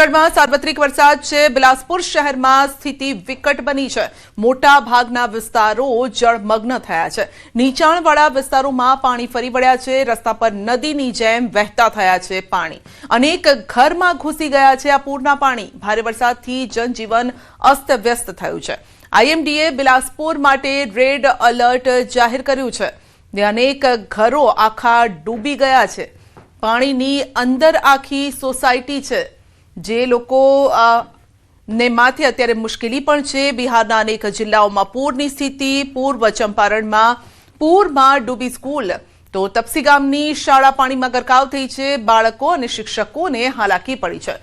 छत्तीसगढ़ में सार्वत्रिक वरसाद છે। બિલાસપુર શહેરમાં સ્થિતિ વિકટ બની છે। મોટા ભાગના વિસ્તારો જળમગ્ન થયા છે। નીચાણવાળા વિસ્તારોમાં પાણી ફરી વળ્યા છે। રસ્તા પર નદીની જેમ વહેતા થયા છે પાણી। અનેક ઘરમાં ઘૂસી ગયા છે આ પૂરના પાણી। ભારે વરસાદથી જનજીવન અસ્તવ્યસ્ત થયું છે। આઈએમડીએ બિલાસપુર માટે રેડ એલર્ટ જાહેર કર્યું છે। અનેક ઘરો આખા ડૂબી ગયા છે। પાણીની અંદર આખી સોસાયટી છે। જે લોકો ને માથે અત્યારે મુશ્કેલી પણ છે। બિહારના અનેક જિલ્લાઓમાં પૂરની સ્થિતિ। પૂર્વ ચંપારણમાં પૂરમાં ડૂબી સ્કૂલ તો તપસી ગામની શાળા પાણીમાં ગરકાવ થઈ છે। બાળકો અને શિક્ષકોને હાલાકી પડી છે।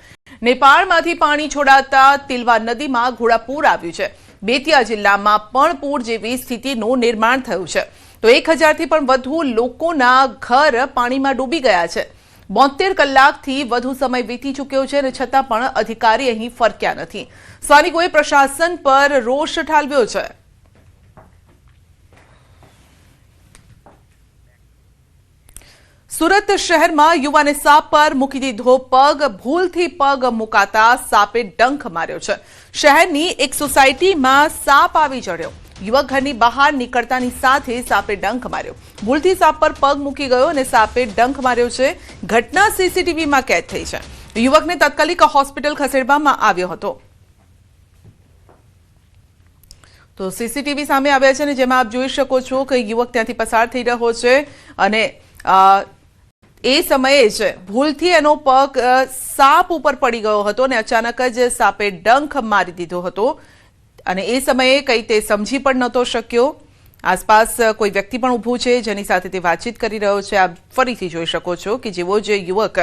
નેપાળમાંથી પાણી છોડાતા તિલવા નદીમાં ઘોડાપૂર આવ્યું છે। બેતિયા જિલ્લામાં પણ પૂર જેવી સ્થિતિનું નિર્માણ થયું છે। તો 1000થી પણ વધુ લોકોના ઘર પાણીમાં ડૂબી ગયા છે। 72 કલાકથી વધુ સમય વીતી ચૂક્યો છે અને છતાં પણ અધિકારી અહીં ફરક્યા નથી। સ્થાનિકોએ પ્રશાસન પર રોષ ઠાલવ્યો છે। સુરત શહેરમાં યુવાને સાપ પર મૂકી દીધો પગ। ભૂલથી પગ મુકાતા સાપે ડંખ માર્યો છે। શહેરની એક સોસાયટીમાં સાપ આવી ચડ્યો। યુવક ઘરની બહાર નીકળતાની સાથે સાપે ડંખ માર્યો। ભૂલથી સાપ પર પગ મૂકી ગયો અને સાપે ડંખ માર્યો છે। ઘટના સીસીટીવીમાં કેદ થઈ છે। યુવકને તાત્કાલિક હોસ્પિટલ ખસેડવામાં આવ્યો હતો। તો સીસીટીવી સામે આવ્યા છે અને જેમાં આપ જોઈ શકો છો કે યુવક ત્યાંથી પસાર થઈ રહ્યો છે અને એ સમયે જ ભૂલથી એનો પગ સાપ ઉપર પડી ગયો હતો અને અચાનક જ સાપે ડંખ મારી દીધો હતો અને એ સમયે કંઈ તે સમજી પણ નહોતો શક્યો। આસપાસ કોઈ વ્યક્તિ પણ ઊભું છે જેની સાથે તે વાતચીત કરી રહ્યો છે। આપ ફરીથી જોઈ શકો છો કે જેવો જ યુવક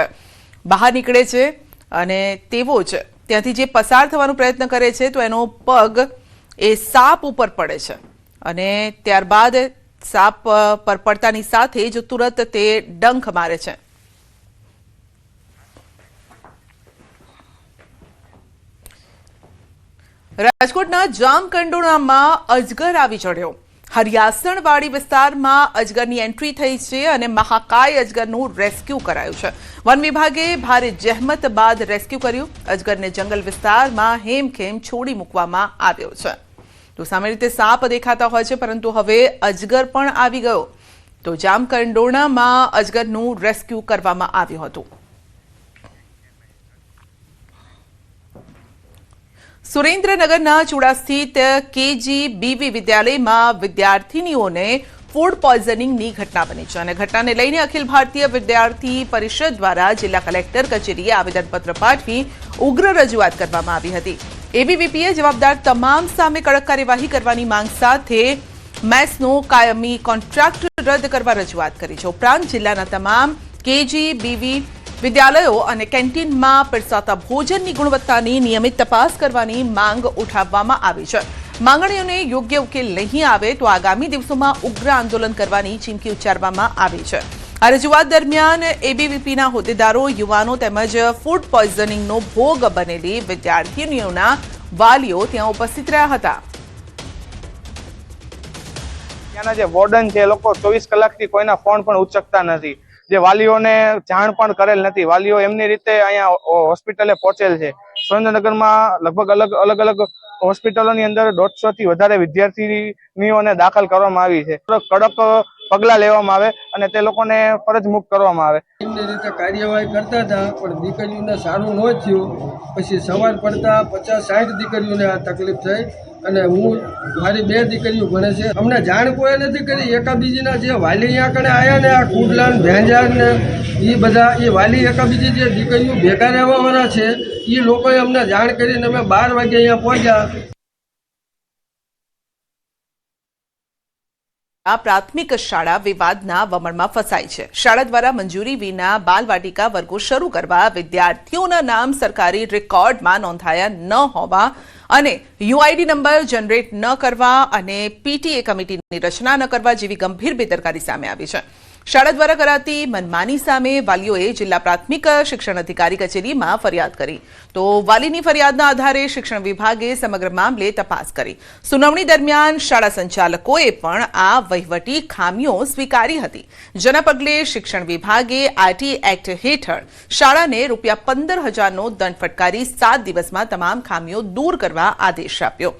બહાર નીકળે છે અને તેવો જ ત્યાંથી જે પસાર થવાનો પ્રયત્ન કરે છે તો એનો પગ એ સાપ ઉપર પડે છે અને ત્યારબાદ સાપ પર પડતાની સાથે જ તુરંત તે ડંખ મારે છે। રાજકોટના જામકંડોળામાં અજગર આવી ચડ્યો। હરિયાસણવાડી વિસ્તારમાં અજગરની એન્ટ્રી થઈ છે અને મહાકાય અજગરનું રેસ્ક્યુ કરાયું છે। વન વિભાગે ભારે જહેમત બાદ રેસ્ક્યુ કર્યું। અજગરને જંગલ વિસ્તારમાં હેમખેમ છોડી મૂકવામાં આવ્યો છે। તો સામાન્ય રીતે સાપ દેખાતા હોય છે પરંતુ હવે અજગર પણ આવી ગયો। તો જામકંડોળામાં અજગરનું રેસ્ક્યુ કરવામાં આવ્યું હતું। સુરેન્દ્રનગરના ચુડા સ્થિત KGBV વિદ્યાલયમાં વિદ્યાર્થીનીઓને ફૂડ પોઈઝનિંગની ઘટના બની છે અને ઘટનાને લઈને અખિલ ભારતીય વિદ્યાર્થી પરિષદ દ્વારા જિલ્લા કલેક્ટર કચેરીએ આવેદનપત્ર પાઠવી ઉગ્ર રજૂઆત કરવામાં આવી હતી। એબીવીપીએ જવાબદાર તમામ સામે કડક કાર્યવાહી કરવાની માંગ સાથે મેસનો કાયમી કોન્ટ્રાક્ટ રદ કરવા રજૂઆત કરી છે। ઉપરાંત જિલ્લાના તમામ KGBV વિદ્યાલયો અને કેન્ટીનમાં પીરસાતા ભોજનની ગુણવત્તાની નિયમિત તપાસ કરવાની માંગ ઉઠાવવામાં આવી છે। માંગણીઓને યોગ્ય ઉકેલ નહીં આવે તો આગામી દિવસોમાં ઉગ્ર આંદોલન કરવાની ચીમકી ઉચ્ચારવામાં આવી છે। આ રજૂઆત દરમિયાન એબીવીપીના હોદ્દેદારો, યુવાનો તેમજ ફૂડ પોઈઝનિંગનો ભોગ બનેલી વિદ્યાર્થીનીઓના વાલીઓ ત્યાં ઉપસ્થિત રહ્યા હતા। ત્યાંના જે વોર્ડન છે એ લોકો 24 કલાકથી કોઈના ફોન પણ ઉચકતા નથી। જે વાલીઓને જાણ પણ કરેલ નથી। વાલીઓ એમની રીતે અહીંયા હોસ્પિટલે પહોંચેલ છે। સુરેન્દ્રનગરમાં લગભગ અલગ અલગ હોસ્પિટલોની અંદર 150 થી વધારે વિદ્યાર્થીનીઓને દાખલ કરવામાં આવી છે। કડક પગલાં લેવામાં આવે અને તે લોકોને ફરજ મુક્ત કરવામાં આવે। એમની રીતે કાર્યવાહી કરતા હતા પણ દીકરીઓને સારું ન થયું। પછી સવાર પડતા 50-60 દીકરીઓને આ તકલીફ થઈ અને મારી 2 દીકરીઓ ભણે છે। અમને જાણ કોઈ નથી કરી। એકાબીજીના જે વાલી અહીંયા કણે આવ્યા ને આ કુડલા ભેંજા ને એ બધા એ વાલી એકાબીજી જે દીકરીઓ ભેગા રહેવાવાળા છે એ લોકોએ અમને જાણ કરીને અમે 12 વાગે અહીંયા પહોંચ્યા। આ પ્રાથમિક શાળા વિવાદના વમળમાં ફસાઈ છે। શાળા દ્વારા મંજૂરી વિના બાલવાટિકા વર્ગો શરૂ કરવા, વિદ્યાર્થીઓના નામ સરકારી રેકોર્ડમાં નોંધાયા ન હોવા અને યુઆઈડી નંબર જનરેટ ન કરવા અને પીટીએ કમિટીની રચના ન કરવા જેવી ગંભીર બેદરકારી સામે આવી છે। શાળા દ્વારા કરાતી મનમાની સામે વાલીઓએ જિલ્લા પ્રાથમિક શિક્ષણ અધિકારી કચેરીમાં ફરિયાદ કરી તો વાલીની ફરિયાદના આધારે શિક્ષણ વિભાગે સમગ્ર મામલે તપાસ કરી. સુનાવણી દરમિયાન શાળા સંચાલકોએ પણ આ વહીવટી ખામીઓ સ્વીકારી હતી, જેના પગલે શિક્ષણ વિભાગે આઈટી એક્ટ હેઠળ શાળાને ₹15,000નો દંડ ફટકારી 7 દિવસમાં તમામ ખામીઓ દૂર કરવા આદેશ આપ્યો.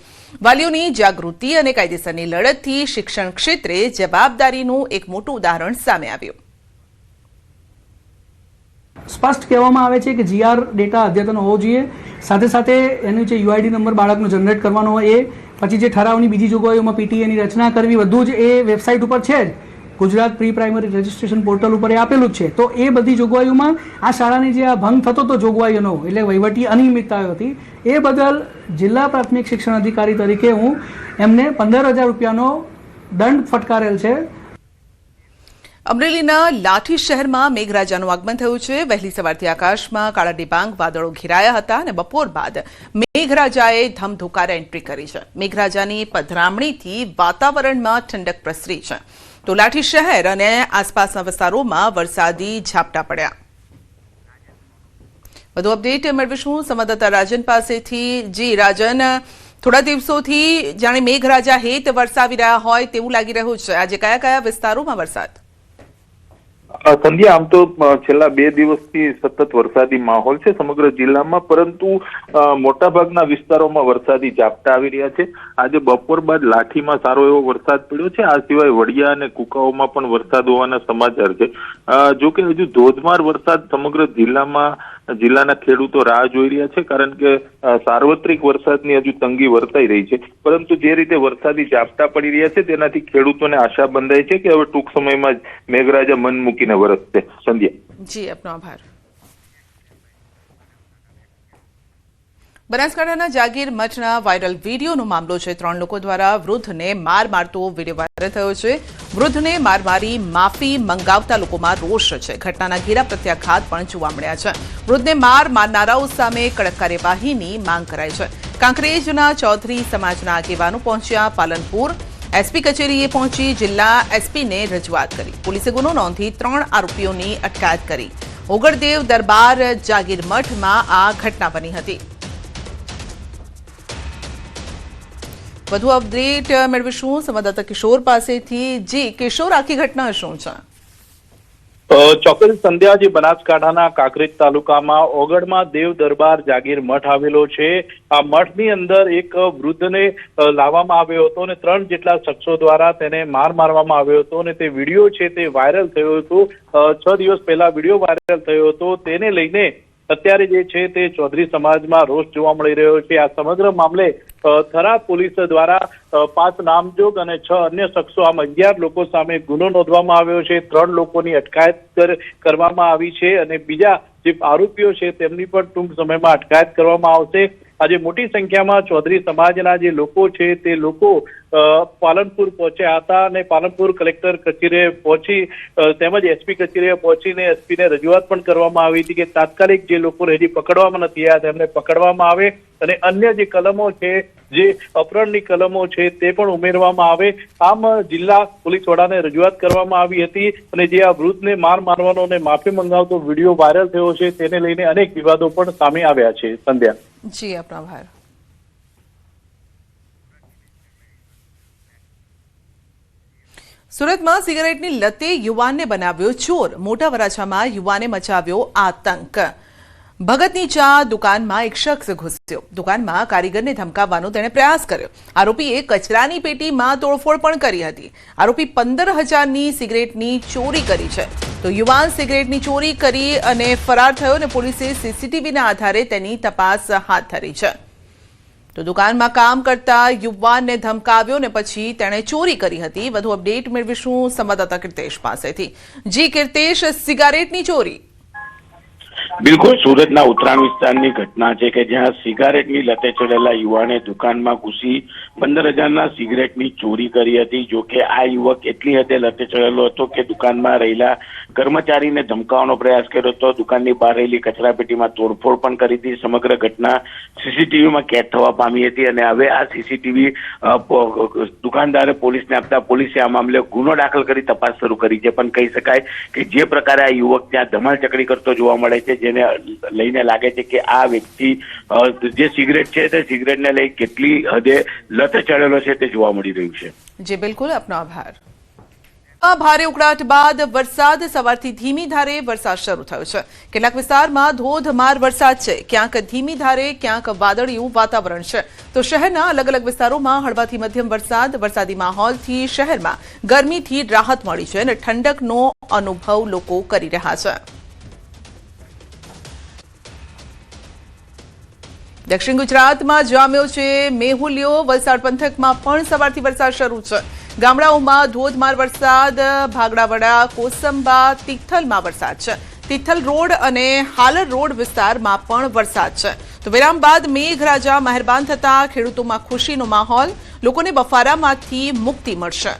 વાલીઓની જાગૃતિ અને કાયદેસરની લડતથી શિક્ષણ ક્ષેત્રે જવાબદારીનું એક મોટું ઉદાહરણ સામે આવ્યું. સ્પષ્ટ કહેવામાં આવે છે કે જીઆર ડેટા અદ્યતન હોવો જોઈએ, સાથે સાથે એનો જે યુઆઈડી નંબર બાળકનો જનરેટ કરવાનો હોય એ, પછી જે ઠરાવની બીજી જોગવાઈઓમાં પીટીએની રચના કરવી, બધું જ એ વેબસાઇટ ઉપર છે જ. Gujarat pre primary registration portal ઉપર એ આપેલું જ છે. તો એ બધી જોગવાઈઓમાં આ શાળાની જે આ ભંગ થતો હતો જોગવાઈઓનો, એટલે વહીવટી અનિયમિતતાઓ હતી, એ બદલ જિલ્લા પ્રાથમિક શિક્ષણ અધિકારી તરીકે હું એમને ₹15,000નો દંડ ફટકારેલ છે. અમરેલીના લાઠી શહેરમાં મેઘરાજાનું આગમન થયું છે. વહેલી સવારથી આકાશમાં કાળા ડિબાંગ વાદળો ઘેરાયા હતા અને બપોર બાદ મેઘરાજાએ ધમધોકારે એન્ટ્રી કરી છે. મેઘરાજાની પધરામણીથી વાતાવરણમાં ઠંડક પ્રસરી છે. તો લાઠી શહેર અને આસપાસના વિસ્તારોમાં વરસાદી ઝાપટા પડ્યા. વધુ અપડેટ મેળવીશું સંવાદદાતા રાજન પાસેથી. જી રાજન, થોડા દિવસોથી જાણે મેઘરાજા હેત વરસાવી રહ્યા હોય તેવું લાગી રહ્યું છે. આજે કયા કયા વિસ્તારોમાં વરસાદ? સંધ્યા, આમ તો છેલ્લા 2 દિવસથી સતત વરસાદી માહોલ છે સમગ્ર જિલ્લામાં, પરંતુ મોટાભાગના વિસ્તારોમાં વરસાદી ઝાપટા આવી રહ્યા છે. આજે બપોર બાદ લાઠીમાં સારો એવો વરસાદ પડ્યો છે. આ સિવાય વડિયા અને કુકાઓમાં પણ વરસાદ હોવાના સમાચાર છે. જો કે હજુ ધોધમાર વરસાદ સમગ્ર જિલ્લાના ખેડૂતો રાહ જોઈ રહ્યા છે, કારણ કે સાર્વત્રિક વરસાદની હજુ તંગી વર્તાઈ રહી છે. પરંતુ જે રીતે વરસાદી ઝાપટા પડી રહ્યા છે તેનાથી ખેડૂતોને આશા બંધાય છે કે હવે ટૂંક સમયમાં જ મેઘરાજા મન મૂકીને વરસશે. સંધ્યા. જી, આપનો આભાર. બનાસકાંઠાના જાગીર મઠના વાયરલ વિડીયોનો મામલો છે. 3 લોકો દ્વારા વૃદ્ધને માર મારતો વિડીયો વાયરલ થયો છે. વૃદ્ધને માર મારી માફી મંગાવતા લોકોમાં રોષ છે. ઘટનાના ઘેરા પ્રત્યાઘાત પણ જોવા મળ્યા છે. વૃદ્ધને માર મારનારાઓ સામે કડક કાર્યવાહીની માંગ કરાઈ છે. કાંકરેજના ચૌધરી સમાજના આગેવાનો પહોંચ્યા પાલનપુર. એસપી કચેરીએ પહોંચી જિલ્લા એસપીને રજૂઆત કરી. પોલીસે ગુનો નોંધી 3 આરોપીઓની અટકાયત કરી. ઓગળદેવ દરબાર જાગીર મઠમાં આ ઘટના બની હતી. વધુ અપડેટ મેળવીશું સંવાદદાતા કિશોર પાસેથી. જી કિશોર, આખી ઘટના શું છે? ચોક્કસ સંધ્યા, જે બનાસકાંઠાના કાંકરેજ તાલુકામાં ઓગળમાં દેવ દરબાર જાગીર મઠ આવેલો છે. આ મઠની અંદર એક વૃદ્ધને લાવવામાં આવ્યો હતો અને 3 જેટલા શખ્સો દ્વારા તેને માર મારવામાં આવ્યો હતો અને તે વિડીયો છે તે વાયરલ થયો હતો. 6 દિવસ પહેલા વિડીયો વાયરલ થયો હતો. તેને લઈને અત્યારે જે છે તે ચૌધરી સમાજમાં રોષ જોવા મળી રહ્યો છે. આ સમગ્ર મામલે થરાદ પોલીસ દ્વારા 5 નામજોગ અને 6 અન્ય શખ્સો, આમ 11 લોકો સામે ગુનો નોંધવામાં આવ્યો છે. 3 લોકોની અટકાયત કરવામાં આવી છે અને બીજા જે આરોપીઓ છે તેમની પણ ટૂંક સમયમાં અટકાયત કરવામાં આવશે. આજે મોટી સંખ્યામાં ચૌધરી સમાજના જે લોકો છે તે લોકો પાલનપુર પહોંચ્યા હતા અને પાલનપુર કલેક્ટર કચેરીએ પહોંચી તેમજ એસપી કચેરીએ પહોંચીને એસપીને રજૂઆત પણ કરવામાં આવી હતી કે તાત્કાલિક જે લોકોને હજી પકડવામાં નથી આવ્યા તેમને પકડવામાં આવે અને અન્ય જે કલમો છે, જે અપહરણની કલમો છે તે પણ ઉમેરવામાં આવે. આમ જિલ્લા પોલીસ વડાને રજૂઆત કરવામાં આવી હતી અને જે આ વૃદ્ધને માર મારવાનો અને માફી મંગાવતો વિડીયો વાયરલ થયો છે તેને લઈને અનેક વિવાદો પણ સામે આવ્યા છે. સંધ્યા. જી, આપનો આભાર. સુરતમાં સિગારેટની લતે યુવાનને બનાવ્યો ચોર. મોટા વરાછામાં યુવાને મચાવ્યો આતંક. ભગતની ચા દુકાનમાં એક શખ્સ ઘૂસ્યો. દુકાનમાં કારીગરને ધમકાવવાનો તેણે પ્રયાસ કર્યો. આરોપીએ કચરાની પેટીમાં તોડફોડ પણ કરી હતી. આરોપી 15,000ની સિગરેટની ચોરી કરી છે. તો યુવાન સિગરેટની ચોરી કરી અને ફરાર થયો અને પોલીસે સીસીટીવીના આધારે તેની તપાસ હાથ ધરી છે. તો દુકાનમાં કામ કરતા યુવાનને ધમકાવ્યો ને પછી તેણે ચોરી કરી હતી. વધુ અપડેટ મેળવીશું સંવાદદાતા કીર્તેશ પાસેથી. જી કીર્તેશ, સિગારેટની ચોરી. બિલકુલ સુરતના ઉત્તરાયણ વિસ્તારની ઘટના છે કે જ્યાં સિગારેટની લતે ચડેલા યુવાને દુકાનમાં ઘૂસી 15,000ના સિગરેટની ચોરી કરી હતી. જો કે આ યુવક એટલી હદે લતે ચડેલો હતો કે દુકાનમાં રહેલા કર્મચારીને ધમકાવવાનો પ્રયાસ કર્યો હતો. દુકાનની બહાર રહેલી કચરાપેટીમાં તોડફોડ પણ કરી હતી. સમગ્ર ઘટના સીસીટીવીમાં કેદ થવા પામી હતી અને હવે આ સીસીટીવી દુકાનદારે પોલીસને આપતા પોલીસે આ મામલે ગુનો દાખલ કરી તપાસ શરૂ કરી છે. પણ કહી શકાય કે જે પ્રકારે આ યુવક ત્યાં ધમાલ ચકડી કરતો જોવા મળે છે, જેને લઈને લાગે છે કે આ વ્યક્તિ જે સિગરેટ છે તે સિગરેટને લઈ કેટલી હદે લત ચડેલો છે તે જોવા મળી રહ્યું છે. જી બિલકુલ, આપનો આભાર. ભારે ઉકળાટ બાદ વરસાદ સવારથી ધીમી ધારે વરસાદ શરૂ થયો છે. કેટલાક વિસ્તારમાં ધોધમાર વરસાદ છે. ક્યાંક ધીમી ધારે, ક્યાંક વાદળિયું વાતાવરણ છે. તો શહેરના અલગ અલગ વિસ્તારોમાં હળવાથી મધ્યમ વરસાદી માહોલથી શહેરમાં ગરમીથી રાહત મળી છે અને ઠંડકનો અનુભવ લોકો કરી રહ્યા છે. દક્ષિણ ગુજરાતમાં જામ્યો છે મેહુલિયો. વલસાડ પંથકમાં પણ સવારથી વરસાદ શરૂ છે. ગામડાઓમાં ધોધમાર વરસાદ. ભાગડાવડા, કોસંબા, તિથલમાં વરસાદ છે. તિથલ રોડ અને હાલર રોડ વિસ્તારમાં પણ વરસાદ છે. તો વિરામ બાદ મેઘરાજા મહેરબાન થતા ખેડૂતોમાં ખુશીનો માહોલ. લોકોને બફારામાંથી મુક્તિ મળશે.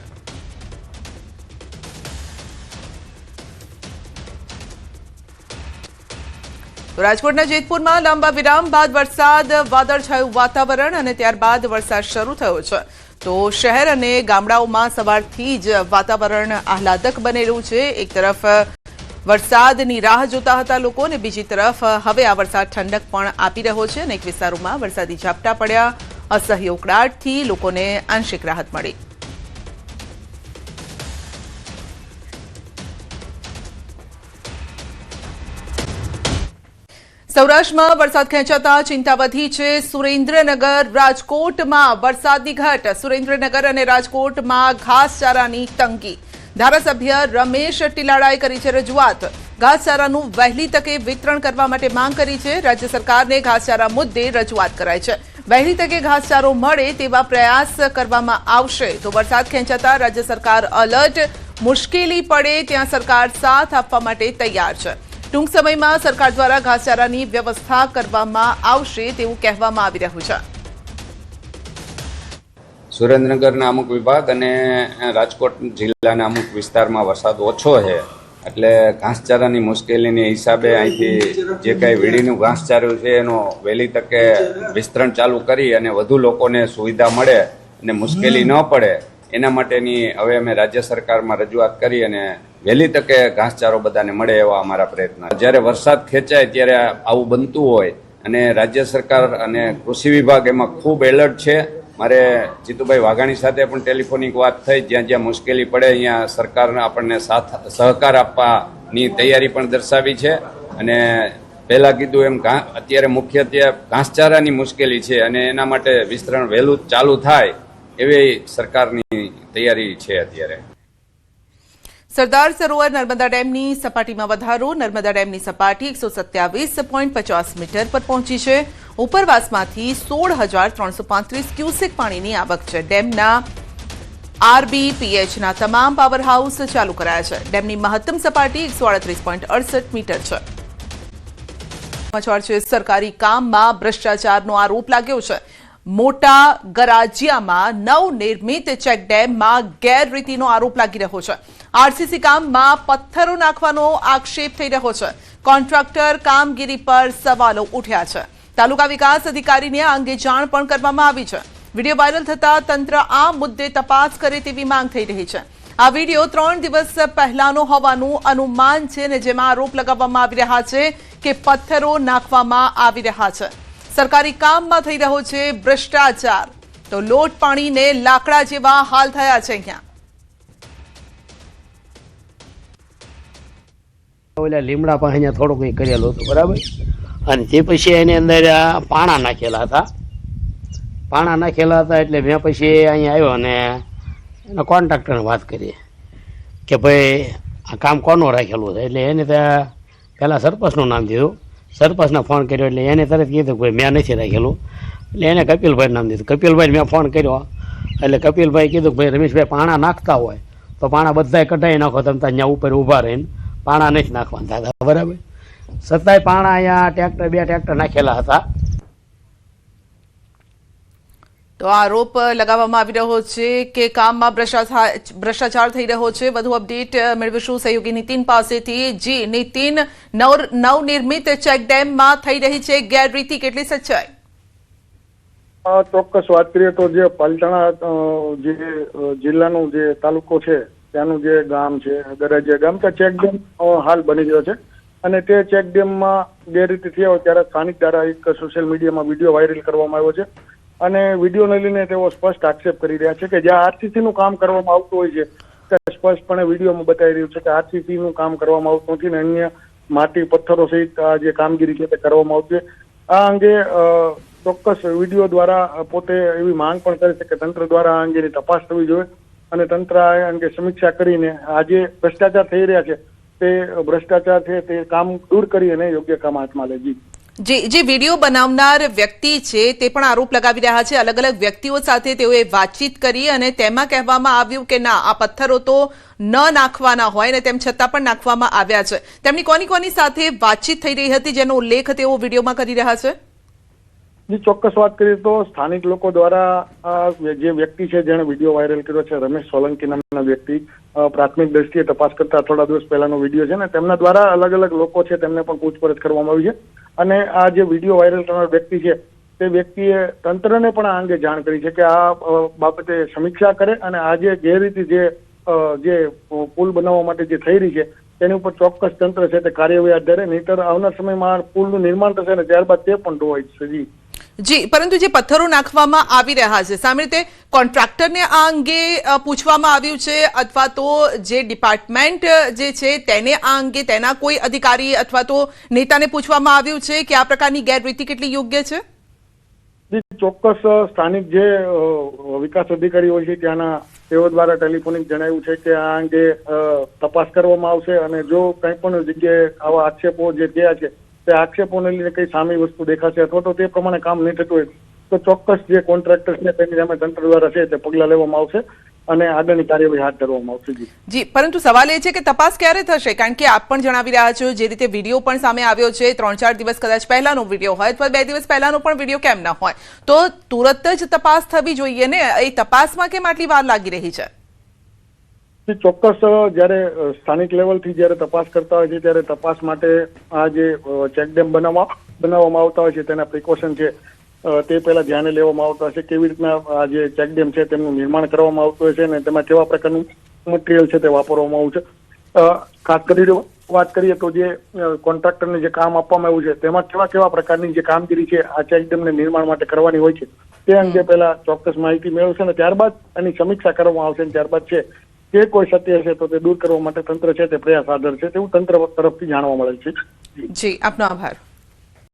રાજકોટના જેતપુરમાં લાંબા વિરામ બાદ વરસાદ, વાદળછાયું વાતાવરણ અને ત્યારબાદ વરસાદ શરૂ થયો છે. તો શહેર અને ગામડાઓમાં સવારથી જ વાતાવરણ આહલાદક બનેલું છે. એક તરફ વરસાદની રાહ જોતા હતા લોકો અને બીજી તરફ હવે આ વરસાદ ઠંડક પણ આપી રહ્યો છે. અનેક વિસ્તારોમાં વરસાદી ઝાપટા પડ્યા. અસહ્ય ઉકળાટથી લોકોને આંશિક રાહત મળી. સૌરાષ્ટ્રમાં વરસાદ ખેંચાતા ચિંતા વધી છે. સુરેન્દ્રનગર, રાજકોટમાં વરસાદની ઘટ. સુરેન્દ્રનગર અને રાજકોટમાં ઘાસચારાની તંગી. ધારાસભ્ય રમેશ ટીલાળાએ કરી છે રજૂઆત. ઘાસચારાનું વહેલી તકે વિતરણ કરવા માટે માંગ કરી છે. રાજ્ય સરકારને ઘાસચારા મુદ્દે રજૂઆત કરાઈ છે. વહેલી તકે ઘાસચારો મળે તેવા પ્રયાસ કરવામાં આવશે. તો વરસાદ ખેંચાતા રાજ્ય સરકાર અલર્ટ. મુશ્કેલી પડે ત્યાં સરકાર સાથ આપવા માટે તૈયાર છે. ટૂંક સમયમાં સરકાર દ્વારા ઘાસચારાની વ્યવસ્થા કરવામાં આવશે તેવું કહેવામાં આવી રહ્યું છે. સુરેન્દ્રનગરના અમુક વિભાગ અને રાજકોટ જિલ્લાના અમુક વિસ્તારમાં વરસાદ ઓછો છે, એટલે ઘાસચારાની મુશ્કેલીની હિસાબે અહીંથી જે કાંઈ વીડીનું ઘાસચારું છે એનું વહેલી તકે વિસ્તરણ ચાલુ કરી અને વધુ લોકોને સુવિધા મળે અને મુશ્કેલી ન પડે એના માટેની હવે અમે રાજ્ય સરકારમાં રજૂઆત કરી અને વહેલી તકે ઘાસચારો બધાને મળે એવા અમારા પ્રયત્ન. જ્યારે વરસાદ ખેંચાય ત્યારે આવું બનતું હોય અને રાજ્ય સરકાર અને કૃષિ વિભાગ એમાં ખૂબ એલર્ટ છે. મારે જીતુભાઈ વાઘાણી સાથે પણ ટેલિફોનિક વાત થઈ. જ્યાં જ્યાં મુશ્કેલી પડે અહીંયા સરકારને આપણને સહકાર આપવાની તૈયારી પણ દર્શાવી છે. અને પહેલાં કીધું એમ અત્યારે મુખ્યત્વે ઘાસચારાની મુશ્કેલી છે અને એના માટે વિસ્તરણ વહેલું ચાલુ થાય એવી સરકારની તૈયારી છે અત્યારે. સરદાર સરોવર નર્મદા ડેમની સપાટીમાં વધારો. નર્મદા ડેમની સપાટી 127.50 મીટર પર પહોંચી છે. ઉપરવાસમાંથી 16,335 ક્યુસેક પાણીની આવક છે. ડેમના RBPHના તમામ પાવર હાઉસ ચાલુ કરાયા છે. ડેમની મહત્તમ સપાટી 138.68 મીટર છે. સમાચાર છે સરકારી કામમાં ભ્રષ્ટાચારનો આરોપ લાગ્યો છે. મોટા ગરાજિયામાં નવનિર્મિત ચેકડેમમાં ગેરરીતિનો આરોપ લાગી રહ્યો છે. આરસીસી કામમાં પથ્થરો નાખવાનો આક્ષેપ થઈ રહ્યો છે. કોન્ટ્રાક્ટર કામગીરી પર સવાલો ઉઠ્યા છે. તાલુકા વિકાસ અધિકારીને આ અંગે જાણ પણ કરવામાં આવી છે. વિડીયો વાયરલ થતા તંત્ર આ મુદ્દે તપાસ કરે તેવી માંગ થઈ રહી છે. આ વિડીયો 3 દિવસ પહેલાનો હોવાનું અનુમાન છે અને જેમાં આરોપ લગાવવામાં આવી રહ્યા છે કે પથ્થરો નાખવામાં આવી રહ્યા છે. સરકારી કામમાં થઈ રહ્યો છે ભ્રષ્ટાચાર. તો લોટ પાણીને લાકડા જેવા હાલ થયા છે. અહીંયા ઓલા લીમડા પાસે અહીંયા થોડું કંઈ કરેલું હતું, બરાબર. અને તે પછી એની અંદર પાણા નાખેલા હતા. એટલે મેં પછી અહીંયા આવ્યો અને એના કોન્ટ્રાક્ટરને વાત કરી કે ભાઈ આ કામ કોનું રાખેલું છે. એટલે એને ત્યાં પહેલાં સરપંચનું નામ દીધું. સરપંચને ફોન કર્યો એટલે એને તરત કીધું કે મેં નથી રાખેલું. એટલે એને કપિલભાઈ નામ દીધું. કપિલભાઈ મેં ફોન કર્યો એટલે કપિલભાઈ કીધું કે ભાઈ રમેશભાઈ પાણા નાખતા હોય તો પાણા બધાય કઢાઈ નાખો, તમે ત્યાં ઉપર ઊભા રહીને પાણા નથી નાખવાના દાદા, બરાબર. છતાંય પાણા અહીંયા ટ્રેક્ટર 2 ટ્રેક્ટર નાખેલા હતા. તો આરોપ લગાવવામાં આવી રહ્યો છે કે કામમાં ભ્રષ્ટાચાર થઈ રહ્યો છે. વધુ અપડેટ મેળવીશું સહયોગી નીતિન પાસેથી. જી નીતિન, નવનિર્મિત ચેકડેમમાં થઈ રહી છે ગેરરીતિ, કેટલી સચ્ચાઈ? ચોક્કસ વાત કરીએ તો જે પાલિતાણા જે જિલ્લાનું જે તાલુકો છે ત્યાંનું જે ગામ છે ગરજિયા ગામ, ત્યાં ચેકડેમ હાલ બની રહ્યો છે અને તે ચેકડેમમાં ગેરરીતિ થયા હોય ત્યારે સ્થાનિક દ્વારા એક સોશિયલ મીડિયામાં વિડીયો વાયરલ કરવામાં આવ્યો છે અને વિડીયોને લઈને તેઓ સ્પષ્ટ આક્ષેપ કરી રહ્યા છે કે જ્યાં આરસીસી નું કામ કરવામાં આવતું હોય છે ત્યાં સ્પષ્ટપણે વિડીયોમાં બતાવી રહ્યું છે કે આરસીસી નું કામ કરવામાં આવતું નથી ને અન્ય માટી પથ્થરો સહિત જે કામગીરી છે તે કરવામાં આવતી છે. આ અંગે ચોક્કસ વિડીયો દ્વારા પોતે એવી માંગ પણ કરે છે કે તંત્ર દ્વારા આ અંગેની તપાસ થવી જોઈએ અને તંત્ર આ અંગે સમીક્ષા કરીને આ જે ભ્રષ્ટાચાર થઈ રહ્યા છે તે ભ્રષ્ટાચાર છે તે કામ દૂર કરી અને યોગ્ય કામ હાથમાં લે. જે વિડીયો બનાવનાર વ્યક્તિ છે તે પણ આરોપ લગાવી રહ્યા છે અલગ અલગ વ્યક્તિઓ સાથે તેઓએ વાતચીત કરી અને તેમાં કહેવામાં આવ્યું કે ના, આ પથ્થરો તો ન નાખવાના હોય ને તેમ છતાં પણ નાખવામાં આવ્યા છે. તેમની કોની સાથે વાતચીત થઈ રહી હતી જેનો ઉલ્લેખ તેઓ વિડીયોમાં કરી રહ્યા છે? ચોક્કસ વાત કરીએ તો સ્થાનિક લોકો દ્વારા જે વ્યક્તિ છે જેણે વિડીયો વાયરલ કર્યો છે રમેશ સોલંકી નામના વ્યક્તિ, પ્રાથમિક દ્રષ્ટિએ તપાસ કરતા થોડા દિવસ પહેલાનો વિડીયો છે ને તેમના દ્વારા અલગ અલગ લોકો છે તેમને પણ પૂછપરછ કરવામાં આવી છે અને આ જે વિડીયો વાયરલ કરનાર વ્યક્તિ છે તે વ્યક્તિએ તંત્રને પણ આ અંગે જાણ કરી છે કે આ બાબતે સમીક્ષા કરે અને આ જે ગેરરીતિ જે પુલ બનાવવા માટે જે થઈ રહી છે તેની ઉપર ચોક્કસ તંત્ર છે તે કાર્યવાહી હાથ ધરે, નહીંતર આવનાર સમયમાં પુલનું નિર્માણ થશે ને ત્યારબાદ તે પણ ધોવાઈ જશે. જી, પરંતુ જે પથ્થરો નાખવામાં આવી રહ્યા છે સામે રીતે કોન્ટ્રાક્ટરને આ અંગે પૂછવામાં આવ્યું છે અથવા તો જે ડિપાર્ટમેન્ટ જે છે તેને આ અંગે તેના કોઈ અધિકારી અથવા તો નેતાને પૂછવામાં આવ્યું છે કે આ પ્રકારની ગેરરીતિ કેટલી યોગ્ય છે? ચોક્કસ સ્થાનિક જે વિકાસ અધિકારીઓ છે ત્યાંના તેઓ દ્વારા ટેલિફોનિક જણાવ્યું છે કે આ અંગે તપાસ કરવામાં આવશે અને જો કંઈ પણ જગ્યાએ આવા આક્ષેપો જે થયા છે તે આક્ષેપોને લઈને કઈ સામી વસ્તુ દેખાશે અથવા તો તે પ્રમાણે કામ નહીં થતું હોય તો ચોક્કસ જે કોન્ટ્રાક્ટર છે તેની સામે તંત્ર દ્વારા છે તે પગલાં લેવામાં આવશે અને આગળની કાર્યવાહી હાથ ધરવામાં આવશે. જી, પરંતુ સવાલ એ છે કે તપાસ ક્યારે થશે? કારણ કે આપ પણ જણાવી રહ્યા છો જે રીતે વિડીયો પણ સામે આવ્યો છે 3-4 દિવસ કદાચ પહેલાનો વિડીયો હોય અથવા 2 દિવસ પહેલાનો પણ વિડીયો કેમ ન હોય, તો તુરંત જ તપાસ થવી જોઈએ ને. એ તપાસમાં કેમ આટલી વાર લાગી રહી છે? ચોક્કસ જયારે સ્થાનિક લેવલથી જયારે તપાસ કરતા હોય છે ત્યારે તપાસ માટે આ જે ચેકડેમ બનાવવામાં આવતા હોય છે તેના પ્રિકોશન છે તે પહેલા ધ્યાને લેવામાં આવતા હોય છે. કેવી રીતના આ જે ચેકડેમ છે તેમનું નિર્માણ કરવામાં આવતું હોય છે અને તેમાં કેવા પ્રકારનું મટીરિયલ છે તે વાપરવામાં આવ્યું છે. ખાસ કરીને વાત કરીએ તો જે કોન્ટ્રાક્ટરને જે કામ આપવામાં આવ્યું છે તેમાં કેવા પ્રકારની જે કામગીરી છે આ ચેકડેમને નિર્માણ માટે કરવાની હોય છે તે અંગે પહેલા ચોક્કસ માહિતી મેળવશે અને ત્યારબાદ એની સમીક્ષા કરવામાં આવશે અને ત્યારબાદ છે જે કોઈ સત્ય હશે તો તે દૂર કરવા માટે તંત્ર છે તે પ્રયાસ હાથ ધરશે તેવું તંત્ર તરફથી જાણવા મળે છે. જી, આપનો આભાર.